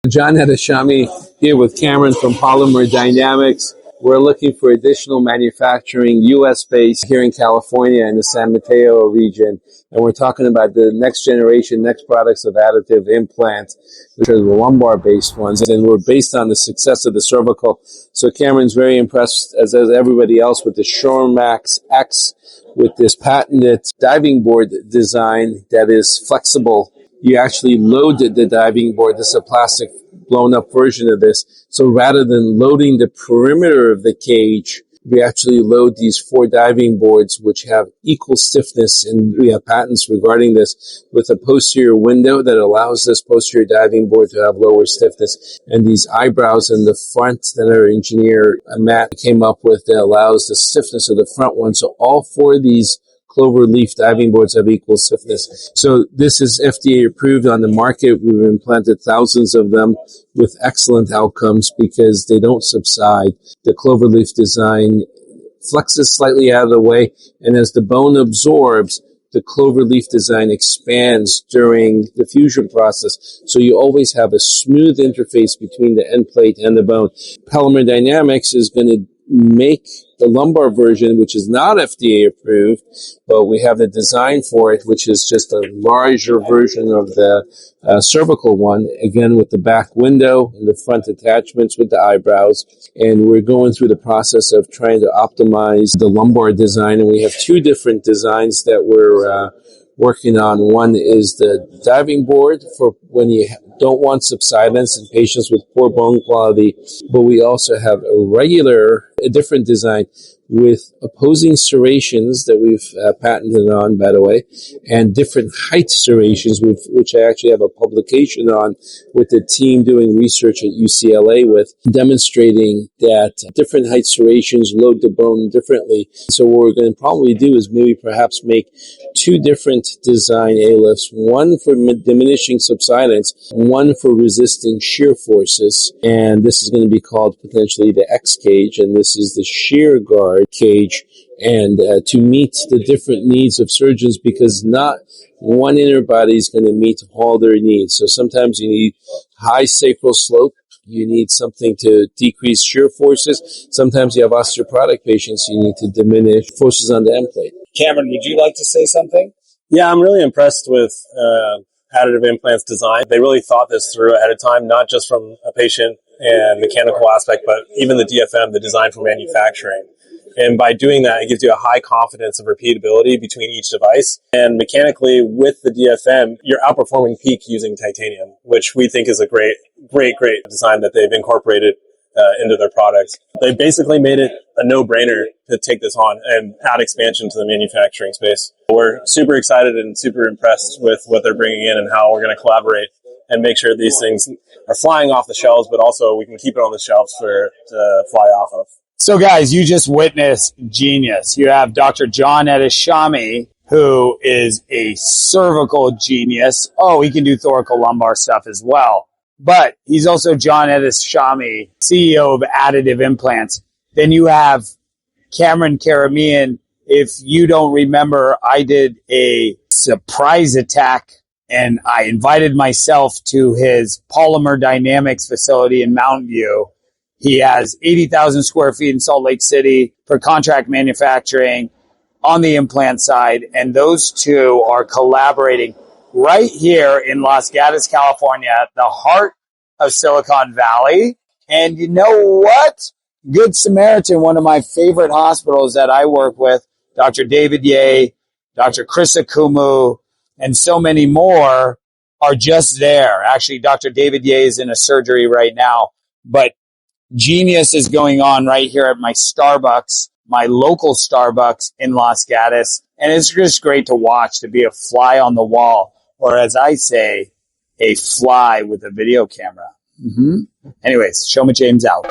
John Shomit here with Cameron from Polymer Dynamics. We're looking for additional manufacturing, U.S.-based, here in California in the San Mateo region. And we're talking about the next generation, next products of additive implants, which are the lumbar-based ones. And we're based on the success of the cervical. So Cameron's very impressed, as everybody else, with the Shormax X, with this patented diving board design that is flexible. You actually load the diving board. This is a plastic blown up version of this. So rather than loading the perimeter of the cage, we actually load these 4 diving boards, which have equal stiffness, and we have patents regarding this, with a posterior window that allows this posterior diving board to have lower stiffness, and these eyebrows in the front that our engineer Matt came up with that allows the stiffness of the front one. So all 4 of these clover leaf diving boards have equal stiffness. So this is FDA approved on the market. We've implanted thousands of them with excellent outcomes because they don't subside. The clover leaf design flexes slightly out of the way, and as the bone absorbs, the clover leaf design expands during the fusion process. So you always have a smooth interface between the end plate and the bone. Polymer Dynamics is going to make the lumbar version, which is not FDA approved, but we have the design for it, which is just a larger version of the cervical one, again with the back window and the front attachments with the eyebrows. And we're going through the process of trying to optimize the lumbar design, and we have 2 different designs that we're working on. One is the diving board for when you don't want subsidence in patients with poor bone quality, but we also have a different design with opposing serrations that we've patented on, by the way, and different height serrations, which I actually have a publication on with the team doing research at UCLA with, demonstrating that different height serrations load the bone differently. So what we're going to probably do is maybe perhaps make 2 different design A-lifts, one for diminishing subsidence, one for resisting shear forces, and this is going to be called potentially the X cage, and this is the shear guard cage, and to meet the different needs of surgeons, because not one inner body is going to meet all their needs. So sometimes you need high sacral slope, you need something to decrease shear forces. Sometimes you have osteoporotic patients, you need to diminish forces on the end plate. Cameron, would you like to say something? Yeah, I'm really impressed with additive implants design. They really thought this through ahead of time, not just from a patient and mechanical aspect, but even the DFM, the design for manufacturing. And by doing that, it gives you a high confidence of repeatability between each device. And mechanically, with the DFM, you're outperforming PEEK using titanium, which we think is a great design that they've incorporated into their products. They basically made it a no-brainer to take this on and add expansion to the manufacturing space. We're super excited and super impressed with what they're bringing in and how we're going to collaborate and make sure these things are flying off the shelves, but also we can keep it on the shelves to fly off of. So guys, you just witnessed genius. You have Dr. John Shomit, who is a cervical genius. Oh, he can do thoracolumbar stuff as well. But he's also John Shomit, CEO of Additive Implants. Then you have Cameron Karamian. If you don't remember, I did a surprise attack and I invited myself to his Polymer Dynamics facility in Mountain View. He has 80,000 square feet in Salt Lake City for contract manufacturing on the implant side. And those 2 are collaborating right here in Los Gatos, California, the heart of Silicon Valley. And you know what? Good Samaritan, one of my favorite hospitals that I work with, Dr. David Ye, Dr. Chris Akumu, and so many more are just there. Actually, Dr. David Ye is in a surgery right now, but genius is going on right here at my Starbucks, my local Starbucks in Los Gatos. And it's just great to watch, to be a fly on the wall, or as I say, a fly with a video camera. Anyways, Shomit James out.